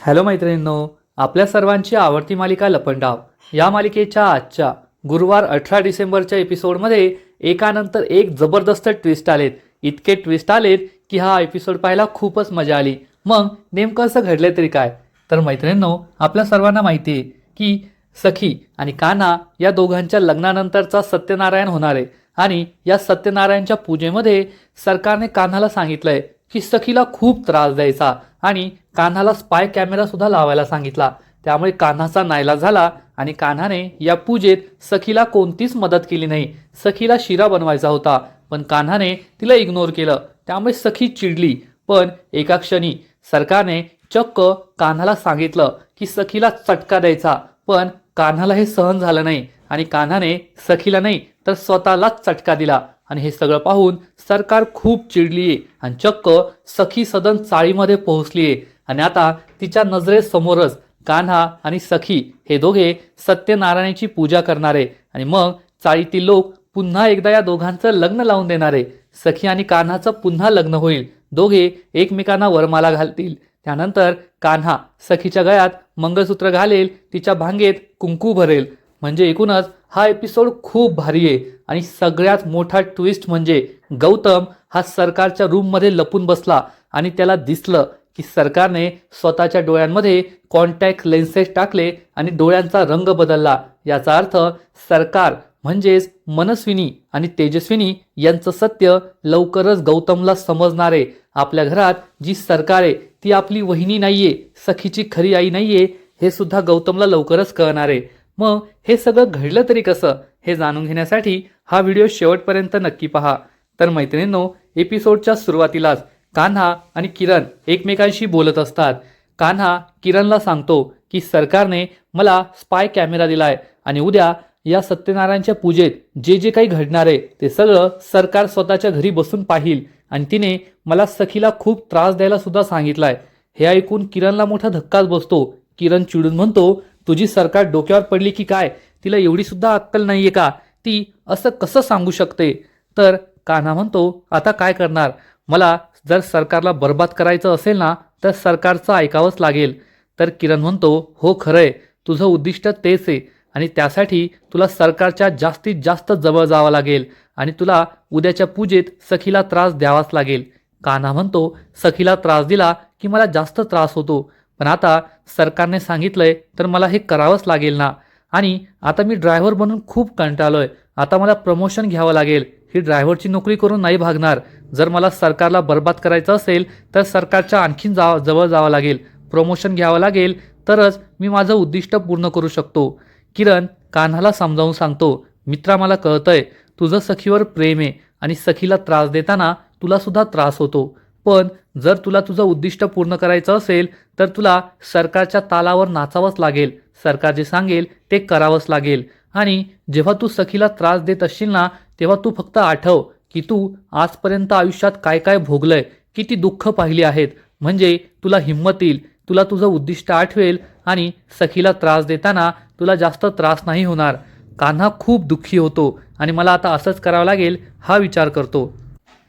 Hello मैत्रिणींनो, आपल्या सर्वांची आवडती मालिका लपंडाव या मालिकेच्या आजच्या गुरुवार 18 डिसेंबरच्या एपिसोडमध्ये एकानंतर एक जबरदस्त ट्विस्ट आलेत. इतके ट्विस्ट आलेत की हा एपिसोड पाहायला खूपच मजा आली. मग नेमकं असं घडले तरी काय? तर मैत्रिणींनो, आपल्या सर्वांना माहिती आहे की सखी आणि कान्हा या दोघांच्या लग्नानंतरचा सत्यनारायण होणार आहे आणि या सत्यनारायणच्या पूजेमध्ये सरकारने कान्हाला सांगितलंय की सखीला खूप त्रास द्यायचा आणि कान्हाला स्पाय कॅमेरा सुद्धा लावायला सांगितला. त्यामुळे कान्हाचा नाईलाज झाला आणि कान्हाने या पूजेत सखीला कोणतीच मदत केली नाही. सखीला शिरा बनवायचा होता पण कान्हाने तिला इग्नोर केलं. त्यामुळे सखी चिडली. पण एका क्षणी सरकारने चक्क कान्हाला सांगितलं की सखीला चटका द्यायचा. पण कान्हाला हे सहन झालं नाही आणि कान्हाने सखीला नाही तर स्वतःलाच चटका दिला. आणि हे सगळं पाहून सरकार खूप चिडलीये आणि चक्क सखी सदन चाळीमध्ये पोहोचलीये आणि आता तिच्या नजरेसमोरच कान्हा आणि सखी हे दोघे सत्यनारायणाची पूजा करणारे आणि मग चाळीतील लोक पुन्हा एकदा या दोघांचं लग्न लावून देणारे. सखी आणि कान्हाचं पुन्हा लग्न होईल. दोघे एकमेकांना वरमाला घालतील. त्यानंतर कान्हा सखीच्या गळ्यात मंगळसूत्र घालेल, तिच्या भांगेत कुंकू भरेल. म्हणजे एकूणच हा एपिसोड खूप भारी आहे. आणि सगळ्यात मोठा ट्विस्ट म्हणजे गौतम हा सरकारच्या रूममध्ये लपून बसला आणि त्याला दिसलं की सरकारने स्वतःच्या डोळ्यांमध्ये कॉन्टॅक्ट लेन्सेस टाकले आणि डोळ्यांचा रंग बदलला. याचा अर्थ सरकार म्हणजेच मनस्विनी आणि तेजस्विनी यांचं सत्य लवकरच गौतमला समजणार आहे. आपल्या घरात जी सरकार आहे ती आपली वहिनी नाहीये, सखीची खरी आई नाहीये, हे सुद्धा गौतमला लवकरच कळणार आहे. मग हे सगळं घडलं तरी कसं हे जाणून घेण्यासाठी हा व्हिडिओ शेवटपर्यंत नक्की पहा. तर मैत्रिणींनो, एपिसोडच्या सुरुवातीलाच कान्हा आणि किरण एकमेकांशी बोलत असतात. कान्हा किरणला सांगतो की सरकारने मला स्पाय कॅमेरा दिलाय आणि उद्या या सत्यनारायणच्या पूजेत जे जे काही घडणार आहे ते सगळं सरकार स्वतःच्या घरी बसून पाहिल आणि तिने मला सखीला खूप त्रास द्यायला सुद्धा सांगितलाय. हे ऐकून किरणला मोठा धक्काच बसतो. किरण चिडून म्हणतो, तुझी सरकार डोक्यावर पडली की काय? तिला एवढी सुद्धा अक्कल नाहीये का? ती असं कसं सांगू शकते? तर कान्हा म्हणतो, आता काय करणार? मला जर सरकारला बर्बाद करायचं असेल ना तर सरकारचं ऐकावंच लागेल. तर किरण म्हणतो, हो खरंय, तुझं उद्दिष्ट तेच आहे आणि त्यासाठी तुला सरकारच्या जास्तीत जास्त जवळ जावं लागेल आणि तुला उद्याच्या पूजेत सखीला त्रास द्यावाच लागेल. कान्हा म्हणतो, सखीला त्रास दिला की मला जास्त त्रास होतो, पण आता सरकारने सांगितलंय तर मला हे करावंच लागेल ना. आणि आता मी ड्रायव्हर बनून खूप कंटाळलोय. आता मला प्रमोशन घ्यावं लागेल. ही ड्रायव्हरची नोकरी करून नाही भागणार. जर मला सरकारला बर्बाद करायचं असेल तर सरकारच्या आणखीन जवळ जावं लागेल, प्रमोशन घ्यावं लागेल, तरच मी माझं उद्दिष्ट पूर्ण करू शकतो. किरण कान्हाला समजावून सांगतो, मित्रा मला कळतंय तुझं सखीवर प्रेम आहे आणि सखीला त्रास देताना तुला सुद्धा त्रास होतो. पण जर तुला तुझं उद्दिष्ट पूर्ण करायचं असेल तर तुला सरकारच्या तालावर नाचावंच लागेल. सरकार जे सांगेल ते करावंच लागेल. आणि जेव्हा तू सखीला त्रास देत असशील ना तेव्हा तू फक्त आठव की तू आजपर्यंत आयुष्यात काय काय भोगलंय, किती दुःख पाहिली आहेत. म्हणजे तुला हिंमत येईल, तुला तुझं उद्दिष्ट आठवेल आणि सखीला त्रास देताना तुला जास्त त्रास नाही होणार. कान्हा खूप दुःखी होतो आणि मला आता असंच करावं लागेल हा विचार करतो.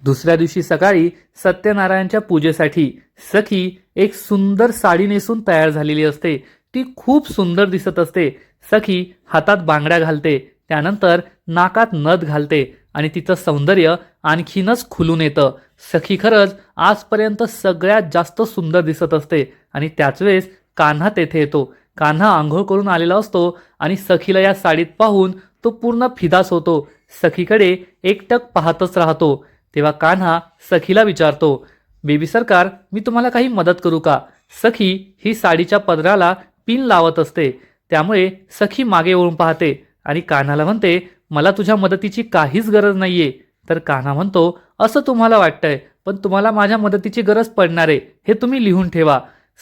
दुसऱ्या दिवशी सकाळी सत्यनारायणच्या पूजेसाठी सखी एक सुंदर साडी नेसून तयार झालेली असते. ती खूप सुंदर दिसत असते. सखी हातात बांगड्या घालते, त्यानंतर नाकात नथ घालते आणि तिचं सौंदर्य आणखीनच खुलून येतं. सखी खरंच आजपर्यंत सगळ्यात जास्त सुंदर दिसत असते आणि त्याच वेळेस कान्हा तेथे येतो. कान्हा आंघोळ करून आलेला असतो आणि सखीला या साडीत पाहून तो पूर्ण फिदास होतो. सखीकडे एकटक पाहतच राहतो. तेव्हा कान्हा सखीला विचारतो, बेबी सरकार, मी तुम्हाला काही मदत करू का? सखी ही साडीच्या पदराला पिन लावत असते, त्यामुळे सखी मागे वळून पाहते आणि कान्हाला म्हणते, मला तुझ्या मदतीची काहीच गरज नाहीये. तर कान्हा म्हणतो, असं तुम्हाला वाटतंय, पण तुम्हाला माझ्या मदतीची गरज पडणार आहे, हे तुम्ही लिहून ठेवा.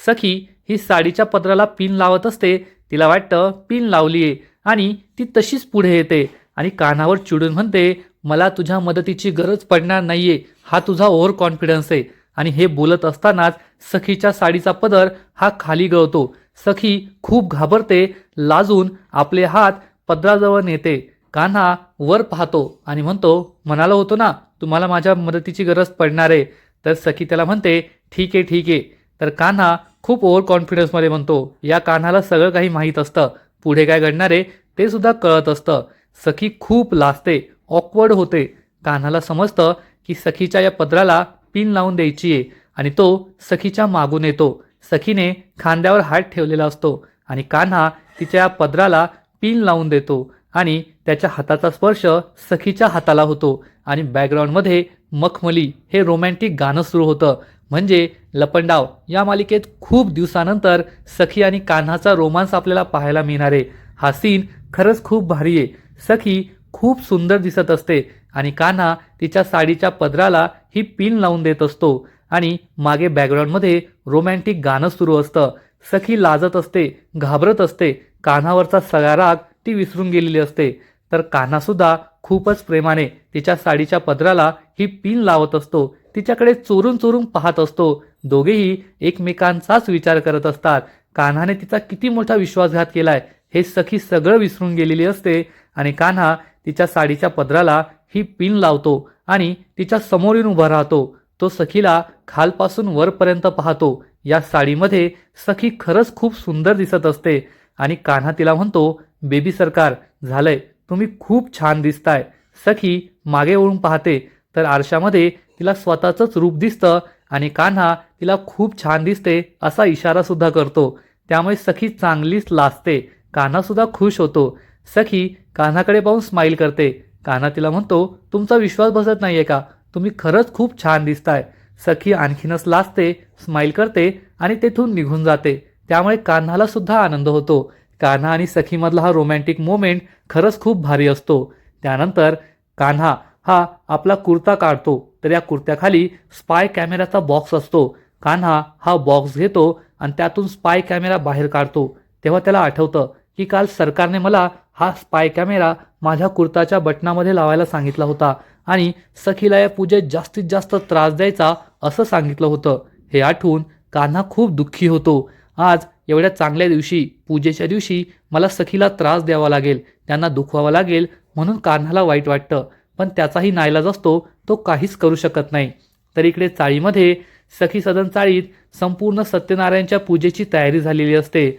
सखी ही साडीच्या पदराला पिन लावत असते. तिला वाटतं पिन लावलीये आणि ती तशीच पुढे येते आणि कान्हावर चिडून म्हणते, मला तुझ्या मदतीची गरज पडणार नाहीये, हा तुझा ओव्हर कॉन्फिडन्स आहे. आणि हे बोलत असतानाच सखीच्या साडीचा पदर हा खाली गळतो. सखी खूप घाबरते, लाजून आपले हात पदराजवळ नेते. कान्हा वर पाहतो आणि म्हणतो, म्हणालो होतो ना तुम्हाला माझ्या मदतीची गरज पडणार आहे. तर सखी त्याला म्हणते, ठीक आहे ठीक आहे. तर कान्हा खूप ओव्हर कॉन्फिडन्समध्ये म्हणतो, या कान्हाला सगळं काही माहीत असतं, पुढे काय घडणार आहे ते सुद्धा कळत असतं. सखी खूप लाजते, ऑकवर्ड होते. कान्हाला समजतं की सखीच्या या पदराला पिन लावून द्यायची आहे आणि तो सखीच्या मागून येतो. सखीने खांद्यावर हात ठेवलेला असतो आणि कान्हा तिच्या या पदराला पिन लावून देतो आणि त्याच्या हाताचा स्पर्श सखीच्या हाताला होतो आणि बॅकग्राऊंडमध्ये मखमली हे रोमॅन्टिक गाणं सुरू होतं. म्हणजे लपंडाव या मालिकेत खूप दिवसानंतर सखी आणि कान्हाचा रोमांस आपल्याला पाहायला मिळणार आहे. हा सीन खरंच खूप भारी आहे. सखी खूप सुंदर दिसत असते आणि कान्हा तिच्या साडीच्या पदराला ही पिन लावून देत असतो आणि मागे बॅकग्राऊंडमध्ये रोमॅन्टिक गाणं सुरू असतं. सखी लाजत असते, घाबरत असते. कान्हावरचा सगळा राग ती विसरून गेलेली असते. तर कान्हासुद्धा खूपच प्रेमाने तिच्या साडीच्या पदराला ही पिन लावत असतो. तिच्याकडे चोरून चोरून पाहत असतो. दोघेही एकमेकांचाच विचार करत असतात. कान्हाने तिचा किती मोठा विश्वासघात केलाय हे सखी सगळं विसरून गेलेली असते आणि कान्हा तिच्या साडीच्या पदराला ही पिन लावतो आणि तिच्या समोर येऊन उभा राहतो. तो सखीला खालपासून वरपर्यंत पाहतो. या साडीमध्ये सखी खरंच खूप सुंदर दिसत असते आणि कान्हा तिला म्हणतो, बेबी सरकार झालंय, तुम्ही खूप छान दिसताय. सखी मागे वळून पाहते तर आरशामध्ये तिला स्वतःचंच रूप दिसतं आणि कान्हा तिला खूप छान दिसते असा इशारा सुद्धा करतो. त्यामुळे सखी चांगलीच लाजते. कान्हा सुद्धा खुश होतो. सखी कान्हाकडे पाहून स्माईल करते. कान्हा तिला म्हणतो, तुमचा विश्वास बसत नाहीये का, तुम्ही खरंच खूप छान दिसताय. सखी आणखीनच लाजते, स्माईल करते आणि तेथून निघून जाते. त्यामुळे कान्हाला सुद्धा आनंद होतो. कान्हा आणि सखीमधला हा रोमॅन्टिक मोमेंट खरंच खूप भारी असतो. त्यानंतर कान्हा हा आपला कुर्ता काढतो तर या कुर्त्याखाली स्पाय कॅमेराचा बॉक्स असतो. कान्हा हा बॉक्स घेतो आणि त्यातून स्पाय कॅमेरा बाहेर काढतो. तेव्हा त्याला आठवतं की काल सरकारने मला हा स्पाय कॅमेरा माझ्या कुर्ताच्या बटनामध्ये लावायला सांगितला होता आणि सखीला या पूजेत जास्तीत जास्त त्रास द्यायचा असं सांगितलं होतं. हे आठवून कान्हा खूप दुःखी होतो. आज एवढ्या चांगल्या दिवशी, पूजेच्या दिवशी मला सखीला त्रास द्यावा लागेल, त्यांना दुखवावं लागेल म्हणून कान्हाला वाईट वाटतं. पण त्याचाही नाईलाज असतो, तो काहीच करू शकत नाही. तर इकडे चाळीमध्ये सखी सदन चाळीत संपूर्ण सत्यनारायणच्या पूजेची तयारी झालेली असते.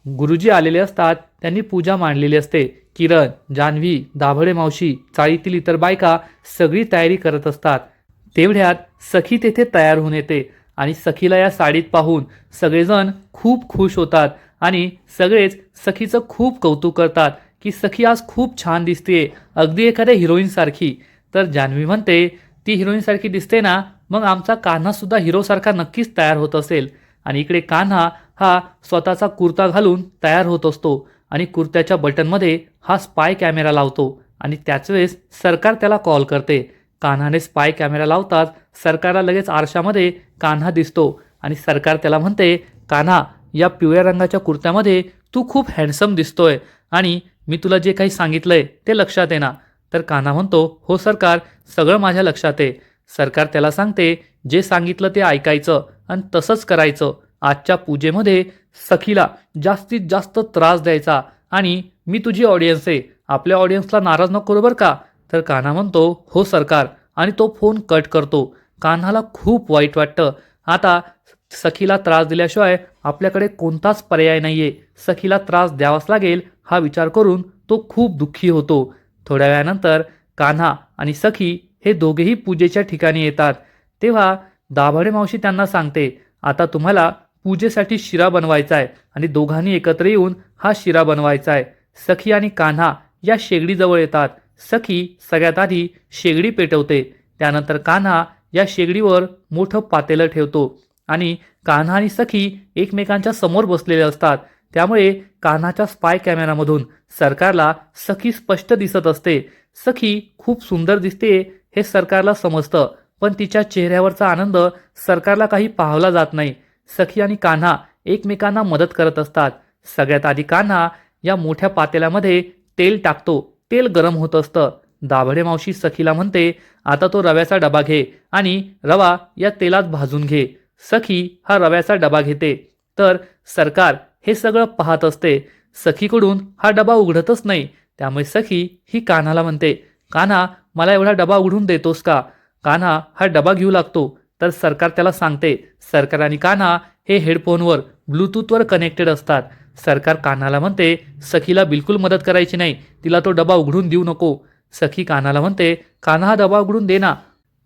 गुरुजी आलेले असतात, त्यांनी पूजा मांडलेली असते. किरण, जान्हवी, दाभडे मावशी, चाळीतील इतर बायका सगळी तयारी करत असतात. तेवढ्यात सखी तेथे तयार होऊन येते आणि सखीला या साडीत पाहून सगळेजण खूप खुश होतात आणि सगळेच सखीचं खूप कौतुक करतात की सखी आज खूप छान दिसते, अगदी एखाद्या हिरोईनसारखी. तर जान्हवी म्हणते, ती हिरोईनसारखी दिसते ना, मग आमचा कान्हासुद्धा हिरोसारखा नक्कीच तयार होत असेल. आणि इकडे कान्हा हा स्वतःचा कुर्ता घालून तयार होत असतो आणि कुर्त्याच्या बटनमध्ये हा स्पाय कॅमेरा लावतो आणि त्याच वेळेस सरकार त्याला कॉल करते. कान्हाने स्पाय कॅमेरा लावताच सरकारला लगेच आरशामध्ये कान्हा दिसतो आणि सरकार त्याला म्हणते, कान्हा, या पिवळ्या रंगाच्या कुर्त्यामध्ये तू खूप हँडसम दिसतोय आणि मी तुला जे काही सांगितलंय ते लक्षात आहे ना. तर कान्हा म्हणतो, हो सरकार, सगळं माझ्या लक्षात आहे. सरकार त्याला सांगते, जे सांगितलं ते ऐकायचं आणि तसंच करायचं. आजच्या पूजेमध्ये सखीला जास्तीत जास्त त्रास द्यायचा आणि मी तुझी ऑडियन्स आहे, आपल्या ऑडियन्सला नाराज नको करू बरं का. तर कान्हा म्हणतो, हो सरकार, आणि तो फोन कट करतो. कान्हाला खूप वाईट वाटतं. आता सखीला त्रास दिल्याशिवाय आपल्याकडे कोणताच पर्याय नाहीये, सखीला त्रास द्यावाच लागेल हा विचार करून तो खूप दुःखी होतो. थोड्या वेळानंतर कान्हा आणि सखी हे दोघेही पूजेच्या ठिकाणी येतात. तेव्हा दाभाडे मावशी त्यांना सांगते, आता तुम्हाला पूजेसाठी शिरा बनवायचा आहे आणि दोघांनी एकत्र येऊन हा शिरा बनवायचा आहे. सखी आणि कान्हा या शेगडीजवळ येतात. सखी सगळ्यात आधी शेगडी पेटवते. त्यानंतर कान्हा या शेगडीवर मोठं पातेलं ठेवतो आणि कान्हा आणि सखी एकमेकांच्या समोर बसलेले असतात. त्यामुळे कान्हाच्या स्पाय कॅमेरामधून सरकारला सखी स्पष्ट दिसत असते. सखी खूप सुंदर दिसते हे सरकारला समजतं, पण तिच्या चेहऱ्यावरचा आनंद सरकारला काही पाहला जात नाही. सखी आणि कान्हा एकमेकांना मदत करत असतात. सगळ्यात आधी कान्हा या मोठ्या पातेल्यामध्ये तेल टाकतो. तेल गरम होत असतं. दाभडे मावशी सखीला म्हणते, आता तो रव्याचा डबा घे आणि रवा या तेलात भाजून घे. सखी हा रव्याचा डबा घेते. तर सरकार हे सगळं पाहत असते. सखीकडून हा डबा उघडतच नाही. त्यामुळे सखी ही कान्हाला म्हणते, कान्हा, मला एवढा डबा उघडून देतोस का. कान्हा हा डबा घेऊ लागतो. तर सरकार त्याला सांगते. सरकार आणि कान्हा हे हेडफोनवर ब्लूटूथवर कनेक्टेड असतात. सरकार कान्हाला म्हणते सखीला बिलकुल मदत करायची नाही, तिला तो डबा उघडून देऊ नको. सखी कान्हाला म्हणते कान्हा हा डबा उघडून दे ना.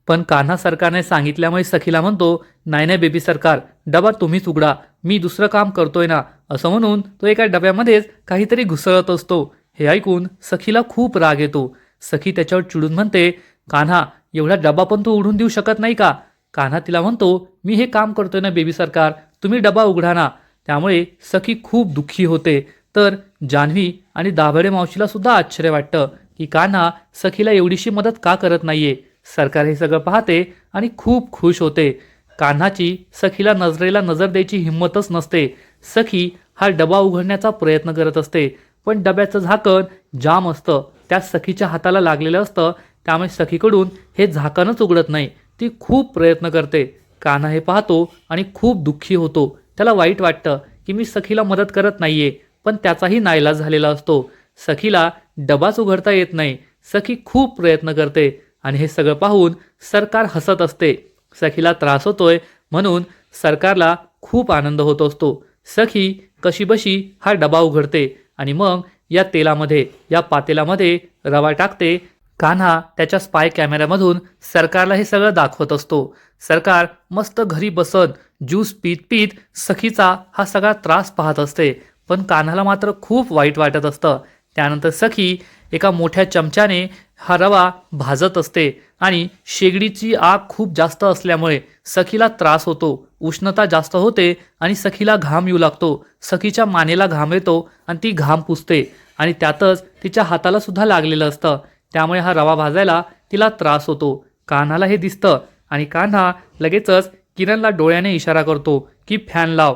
पण कान्हा सरकारने सांगितल्यामुळे सखीला म्हणतो नाही नाही बेबी सरकार, डबा तुम्हीच उघडा, मी दुसरं काम करतोय ना. असं म्हणून तो एका डब्यामध्येच काहीतरी घुसळत असतो. हे ऐकून सखीला खूप राग येतो. सखी त्याच्यावर चिडून म्हणते कान्हा, एवढा डबा पण तू उघडून देऊ शकत नाही का. कान्हा तिला म्हणतो मी हे काम करतोय ना बेबी सरकार, तुम्ही डबा उघडा ना. त्यामुळे सखी खूप दुःखी होते. तर जान्हवी आणि दाभाडे मावशीला सुद्धा आश्चर्य वाटतं की कान्हा सखीला एवढीशी मदत का करत नाहीये. सरकार हे सगळं पाहते आणि खूप खुश होते. कान्हाची सखीला नजरेला नजर द्यायची हिंमतच नसते. सखी हा डबा उघडण्याचा प्रयत्न करत असते, पण डब्याचं झाकण जाम असतं, त्या सखीच्या हाताला लागलेलं असतं. त्यामुळे सखीकडून हे झाकणच उघडत नाही. ती खूप प्रयत्न करते. कान्हा हे पाहतो आणि खूप दुःखी होतो. त्याला वाईट वाटतं की मी सखीला मदत करत नाहीये, पण त्याचाही नाईलाज झालेला असतो. सखीला डबाच उघडता येत नाही. सखी खूप प्रयत्न करते आणि हे सगळं पाहून सरकार हसत असते. सखीला त्रास होतोय म्हणून सरकारला खूप आनंद होत असतो. सखी कशीबशी हा डबा उघडते आणि मग या पातेल्यामध्ये रवा टाकते. कान्हा त्याच्या स्पाय कॅमेऱ्यामधून सरकारला हे सगळं दाखवत असतो. सरकार मस्त घरी बसत ज्यूस पीत पीत सखीचा हा सगळा त्रास पाहत असते. पण कान्हाला मात्र खूप वाईट वाटत असतं. त्यानंतर सखी एका मोठ्या चमच्याने हा रवा भाजत असते आणि शेगडीची आग खूप जास्त असल्यामुळे सखीला त्रास होतो. उष्णता जास्त होते आणि सखीला घाम येऊ लागतो. सखीच्या मानेला घाम येतो आणि ती घाम पुसते आणि त्यातच तिच्या हाताला सुद्धा लागलेलं असतं. त्यामुळे हा रवा भाजायला तिला त्रास होतो. कान्हाला हे दिसतं आणि कान्हा लगेचच किरणला डोळ्याने इशारा करतो की फॅन लाव.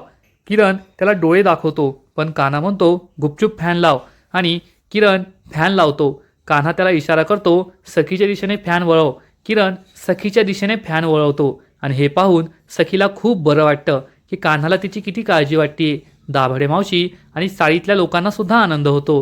किरण त्याला डोळे दाखवतो, पण कान्हा म्हणतो गुपचूप फॅन लाव आणि किरण फॅन लावतो. कान्हा त्याला इशारा करतो सखीच्या दिशेने फॅन वळव. किरण सखीच्या दिशेने फॅन वळवतो आणि हे पाहून सखीला खूप बरं वाटतं की कान्हाला तिची किती काळजी वाटते. दाभाडे मावशी आणि चाळीतल्या लोकांना सुद्धा आनंद होतो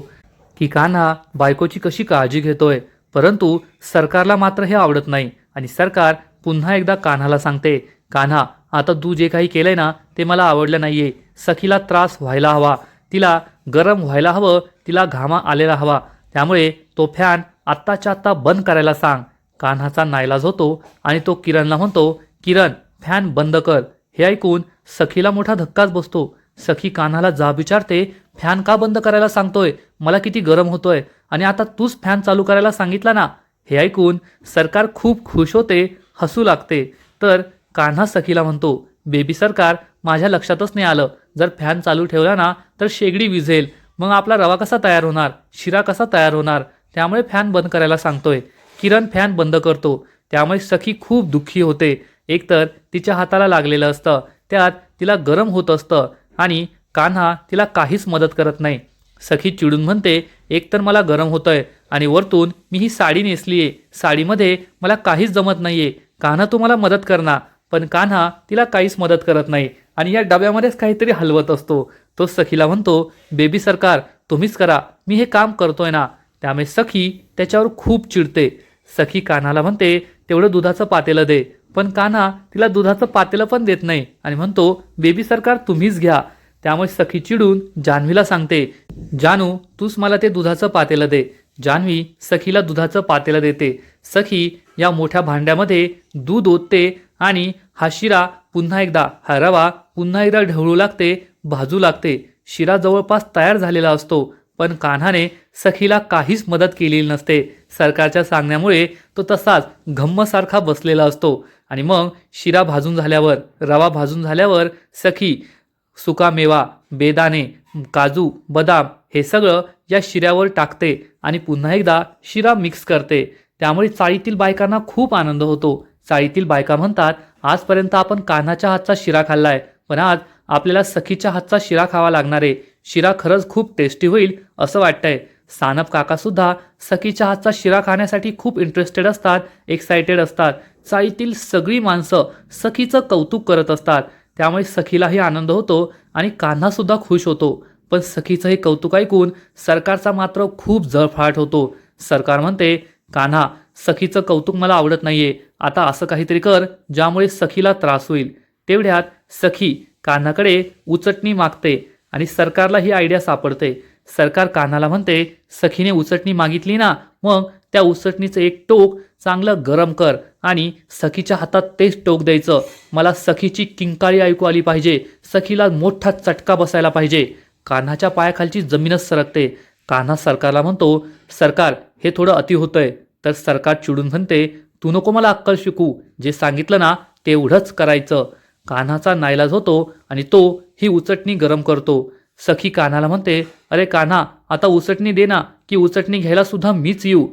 की कान्हा बायकोची कशी काळजी घेतोय. परंतु सरकारला मात्र हे आवडत नाही आणि सरकार पुन्हा एकदा कान्हाला सांगते कान्हा, आता तू जे काही केलंय ना ते मला आवडलं नाहीये. सखीला त्रास व्हायला हवा, तिला गरम व्हायला हवं, तिला घामा आलेला हवा. त्यामुळे तो फॅन आत्ताच्या आत्ता बंद करायला सांग. कान्हाचा नाईलाज होतो आणि तो किरणला म्हणतो किरण फॅन बंद कर. हे ऐकून सखीला मोठा धक्काच बसतो. सखी कान्हाला जाब विचारते फॅन का बंद करायला सांगतोय, मला किती गरम होतोय आणि आता तूच फॅन चालू करायला सांगितला ना. हे ऐकून सरकार खूप खुश होते, हसू लागते. तर कान्हा सखीला म्हणतो बेबी सरकार, माझ्या लक्षातच नाही आलं, जर फॅन चालू ठेवला ना तर शेगडी विझेल, मग आपला रवा कसा तयार होणार, शिरा कसा तयार होणार. त्यामुळे फॅन बंद करायला सांगतोय. किरण फॅन बंद करतो. त्यामुळे सखी खूप दुःखी होते. एकतर तिच्या हाताला लागलेलं असतं, त्यात तिला गरम होत असतं आणि कान्हा तिला काहीच मदत करत नाही. सखी चिडून म्हणते एकतर मला गरम होतंय आणि वरतून मी ही साडी नेसलीये, साडीमध्ये मला काहीच जमत नाहीये. कान्हा तू मला मदत कर ना. पण कान्हा तिला काहीच मदत करत नाही आणि या डब्यामध्येच काहीतरी हलवत असतो. तो सखीला म्हणतो बेबी सरकार तुम्हीच करा, मी हे काम करतोय ना. त्यामुळे सखी त्याच्यावर खूप चिडते. सखी कान्हाला म्हणते तेवढं दुधाचं पातेलं दे. पण कान्हा तिला दुधाचं पातेलं पण देत नाही आणि म्हणतो बेबी सरकार तुम्हीच घ्या. त्यामुळे सखी चिडून जान्हवीला सांगते जानू तूच मला ते दुधाचं पातेलं दे. जान्हवी सखीला दुधाचं पातेलं देते. सखी या मोठ्या भांड्यामध्ये दूध ओतते आणि हा शिरा पुन्हा एकदा, हा रवा पुन्हा एकदा ढवळू लागते, भाजू लागते. शिरा जवळपास तयार झालेला असतो, पण कान्हाने सखीला काहीच मदत केलेली नसते. सरकारच्या सांगण्यामुळे तो तसाच घम्मसारखा बसलेला असतो. आणि मग शिरा भाजून झाल्यावर, रवा भाजून झाल्यावर सखी सुका मेवा, बेदाणे, काजू, बदाम हे सगळं या शिऱ्यावर टाकते आणि पुन्हा एकदा शिरा मिक्स करते. त्यामुळे चाळीतील बायकांना खूप आनंद होतो. चाळीतील बायका म्हणतात आजपर्यंत आपण कान्हाच्या हातचा शिरा खाल्लाय, पण आज आपल्याला सखीच्या हातचा शिरा खावा लागणार आहे. शिरा खरंच खूप टेस्टी होईल असं वाटतंय. सानप काका सुद्धा सखीच्या हातचा शिरा खाण्यासाठी खूप इंटरेस्टेड असतात, एक्सायटेड असतात. चाळीतील सगळी माणसं सखीचं कौतुक करत असतात. त्यामुळे सखीलाही आनंद होतो आणि कान्हा सुद्धा खुश होतो. पण सखीचं हे कौतुक ऐकून सरकारचा मात्र खूप जळफळाट होतो. सरकार म्हणते कान्हा सखीचं कौतुक मला आवडत नाहीये, आता असं काहीतरी कर ज्यामुळे सखीला त्रास होईल. तेवढ्यात सखी कान्हाकडे उचटणी मागते आणि सरकारला ही आयडिया सापडते. सरकार कान्हाला म्हणते, सखीने उचटणी मागितली ना, मग त्या उचटणीचं एक टोक चांगलं गरम कर आणि सखीच्या हातात तेच टोक द्यायचं. मला सखीची किंकाळी ऐकू आली पाहिजे, सखीला मोठा चटका बसायला पाहिजे. कान्हाच्या पायाखालची जमीनच सरकते. कान्हा सरकारला म्हणतो, सरकार हे थोडं अति होतंय. तर सरकार चिडून म्हणते, तू नको मला अक्कल शिकू, जे सांगितलं ना तेवढंच करायचं. कान्हाचा नाईलाज होतो आणि तो ही उचटणी गरम करतो. सखी कान्हाला म्हणते, अरे कान्हा आता उचटणी दे ना, की उचटणी घ्यायला सुद्धा मीच येऊ.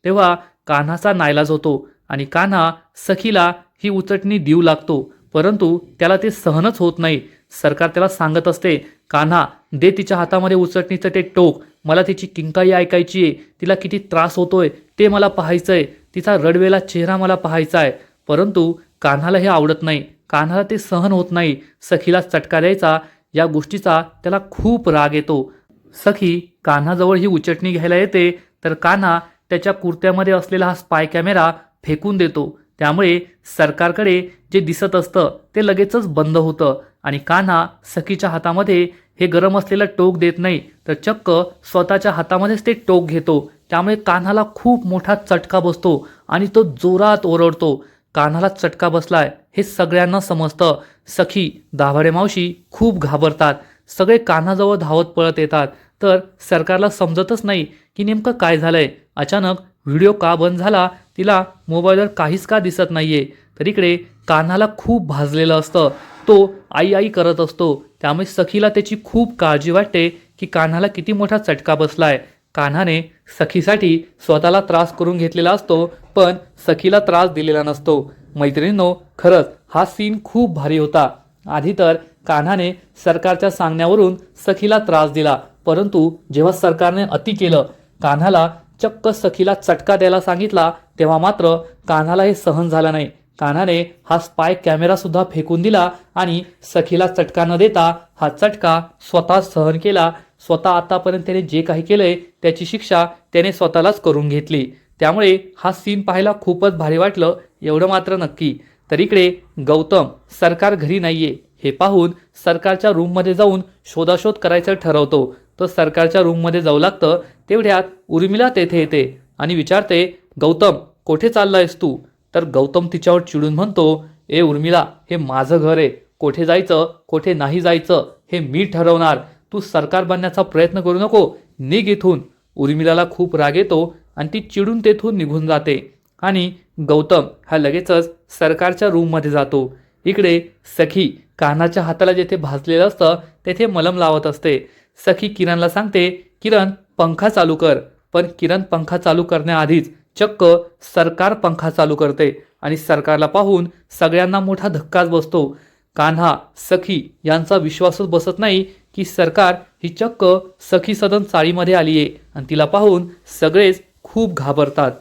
तेव्हा कान्हाचा नाईलाज होतो आणि कान्हा सखीला ही उचटणी देऊ लागतो, परंतु त्याला ते सहनच होत नाही. सरकार त्याला सांगत असते, कान्हा दे तिच्या हातामध्ये उचटणीचं ते टोक, मला तिची किंकाळी ऐकायची आहे, तिला किती त्रास होतोय ते मला पाहायचंय, तिचा रडवेला चेहरा मला पाहायचा आहे. परंतु कान्हाला हे आवडत नाही, कान्हाला ते सहन होत नाही. सखीला चटका द्यायचा या गोष्टीचा त्याला खूप राग येतो. सखी कान्हाजवळ ही उचटणी घ्यायला येते तर कान्हा त्याच्या कुर्त्यामध्ये असलेला हा स्पाय कॅमेरा फेकून देतो. त्यामुळे सरकारकडे जे दिसत असतं ते लगेचच बंद होतं आणि कान्हा सखीच्या हातामध्ये हे गरम असलेलं टोक देत नाही, तर चक्क स्वतःच्या हातामध्येच ते टोक घेतो. त्यामुळे कान्हाला खूप मोठा चटका बसतो आणि तो जोरात ओरडतो. कान्हाला चटका बसलाय हे सगळ्यांना समजतं. सखी, दाभाडे मावशी खूप घाबरतात. सगळे कान्हाजवळ धावत पळत येतात. तर सरकारला समजतच नाही की नेमकं काय झालंय. अचानक व्हिडिओ का बंद झाला, तिला मोबाईलवर काहीच का दिसत नाहीये. तर इकडे कान्हाला खूप भाजलेलं असतं, तो आई आई करत असतो. त्यामुळे सखीला त्याची खूप काळजी वाटते की कान्हाला किती मोठा चटका बसलाय. कान्हाने सखीसाठी स्वतःला त्रास करून घेतलेला असतो, पण सखीला त्रास दिलेला नसतो. मैत्रिणींनो, खरंच हा सीन खूप भारी होता. आधी तर कान्हाने सरकारच्या सांगण्यावरून सखीला त्रास दिला, परंतु जेव्हा सरकारने अति केलं, कान्हाला चक्क सखीला चटका द्यायला सांगितला, तेव्हा मात्र कान्हाला हे सहन झालं नाही. कान्हाने हा स्पाय कॅमेरा सुद्धा फेकून दिला आणि सखीला चटका न देता हा चटका स्वतः सहन केला. स्वतः आतापर्यंत त्याने जे काही केलंय त्याची शिक्षा त्याने स्वतःलाच करून घेतली. त्यामुळे हा सीन पाहायला खूपच भारी वाटलं, एवढं मात्र नक्की. तर इकडे गौतम सरकार घरी नाहीये हे पाहून सरकारच्या रूममध्ये जाऊन शोधाशोध करायचं ठरवतो. तो सरकारच्या रूममध्ये जाऊ लागतं. तेवढ्यात उर्मिला तेथे येते आणि विचारते, गौतम कुठे चाललायस तू? तर गौतम तिच्यावर चिडून म्हणतो, ए उर्मिला, हे माझं घर आहे, कुठे जायचं कुठे नाही जायचं हे मी ठरवणार. तू सरकार बनण्याचा प्रयत्न करू नको, निघ इथून. उर्मिलाला खूप राग येतो आणि ती चिडून तेथून निघून जाते आणि गौतम हा लगेचच सरकारच्या रूममध्ये जातो. इकडे सखी कान्हाच्या हाताला जेथे भाजलेलं असतं तेथे मलम लावत असते. सखी किरणला सांगते, किरण पंखा चालू कर. पण किरण पंखा चालू करण्याआधीच चक्क सरकार पंखा चालू करते आणि सरकारला पाहून सगळ्यांना मोठा धक्काच बसतो. कान्हा सखी यांचा विश्वासच बसत नाही की सरकार ही चक्क सखी सदन चाळीमध्ये आली आहे आणि तिला पाहून सगळेच खूप घाबरतात.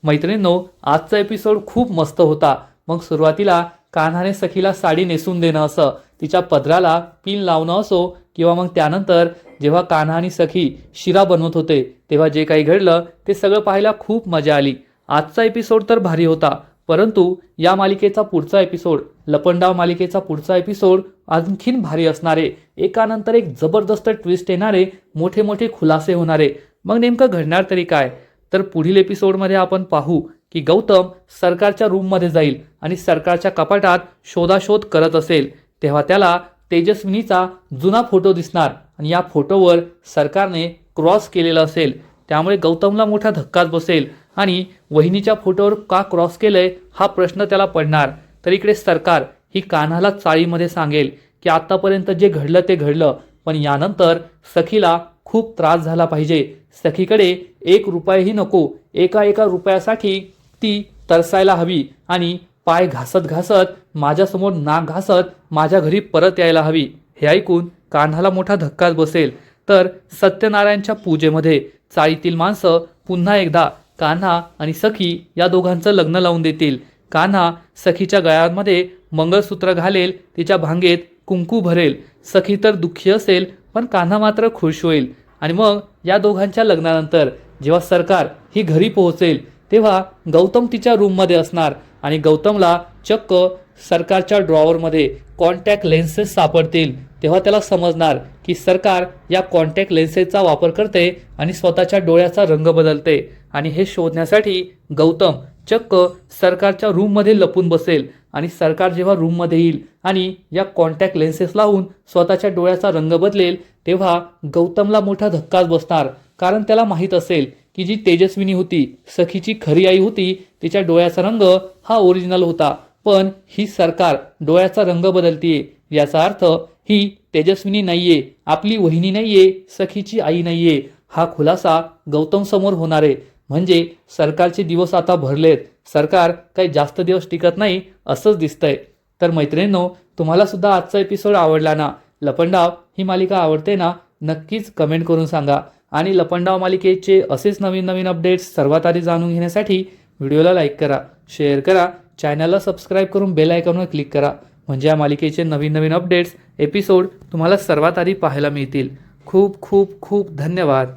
मैत्रिणींनो, आजचा एपिसोड खूप मस्त होता. मग सुरुवातीला कान्हाने सखीला साडी नेसून देणं असं, तिच्या पदराला पिन लावणं असो, किंवा मग त्यानंतर जेव्हा कान्हा आणि सखी शिरा बनवत होते तेव्हा जे काही घडलं ते सगळं पाहायला खूप मजा आली. आजचा एपिसोड तर भारी होता, परंतु या मालिकेचा पुढचा एपिसोड, लपंडाव मालिकेचा पुढचा एपिसोड आणखीन भारी असणारे. एकानंतर एक जबरदस्त ट्विस्ट येणारे, मोठे मोठे खुलासे होणारे. मग नेमकं घडणार तरी काय? तर पुढील एपिसोडमध्ये आपण पाहू की गौतम सरकारच्या रूममध्ये जाईल आणि सरकारच्या कपाटात शोधाशोध करत असेल, तेव्हा त्याला तेजस्विनीचा जुना फोटो दिसणार आणि या फोटोवर सरकारने क्रॉस केलेला असेल. त्यामुळे गौतमला मोठा धक्काच बसेल आणि वहिनीच्या फोटोवर का क्रॉस केलंय हा प्रश्न त्याला पडणार. तर इकडे सरकार ही कान्हाला चाळीमध्ये सांगेल की आतापर्यंत जे घडलं ते घडलं, पण यानंतर सखीला खूप त्रास झाला पाहिजे. सखीकडे 1 रुपयाही नको, एका रुपयासाठी ती तरसायला हवी आणि पाय घासत घासत माझ्यासमोर नाक घासत माझ्या घरी परत यायला हवी. हे ऐकून कान्हाला मोठा धक्काच बसेल. तर सत्यनारायणच्या पूजेमध्ये चाळीतील माणसं पुन्हा एकदा कान्हा आणि सखी या दोघांचं लग्न लावून देतील. कान्हा सखीच्या गळ्यामध्ये मंगळसूत्र घालेल, तिच्या भांगेत कुंकू भरेल. सखी तर दुःखी असेल, पण कान्हा मात्र खुश होईल. आणि मग या दोघांच्या लग्नानंतर जेव्हा सरकार ही घरी पोहोचेल तेव्हा गौतम तिच्या रूममध्ये असणार आणि गौतमला चक्क सरकारच्या ड्रॉवरमध्ये कॉन्टॅक्ट लेन्सेस सापडतील तेव्हा त्याला समजणार की सरकार या कॉन्टॅक्ट लेन्सेसचा वापर करते आणि स्वतःच्या डोळ्याचा रंग बदलते. आणि हे शोधण्यासाठी गौतम चक्क सरकारच्या रूममध्ये लपून बसेल आणि सरकार जेव्हा रूममध्ये येईल आणि या कॉन्टॅक्ट लेन्सेस लावून स्वतःच्या डोळ्याचा रंग बदलेल तेव्हा गौतमला मोठा धक्काच बसणार. कारण त्याला माहीत असेल की जी तेजस्विनी होती, सखीची खरी आई होती, तिच्या डोळ्याचा रंग हा ओरिजिनल होता. पण ही सरकार डोळ्याचा रंग बदलतीये, याचा अर्थ ही तेजस्विनी नाहीये, आपली वहिनी नाहीये, सखीची आई नाहीये. हा खुलासा गौतम समोर होणार आहे. म्हणजे सरकारचे दिवस आता भरलेत, सरकार काही जास्त दिवस टिकत नाही असंच दिसतंय. तर मैत्रिणींनो, तुम्हाला सुद्धा आजचा एपिसोड आवडला ना? लपंडाव ही मालिका आवडते ना? नक्कीच कमेंट करून सांगा. आणि लपंडाव मालिकेचे असेच नवीन नवीन अपडेट्स सर्वात आधी जाणून घेण्यासाठी व्हिडिओला लाईक करा, शेअर करा, चॅनलला सबस्क्राईब करून बेल आयकॉनवर क्लिक करा. म्हणजे या मालिकेचे नवीन नवीन अपडेट्स एपिसोड तुम्हाला सर्वात आधी पाहायला मिळतील. खूप खूप खूप धन्यवाद.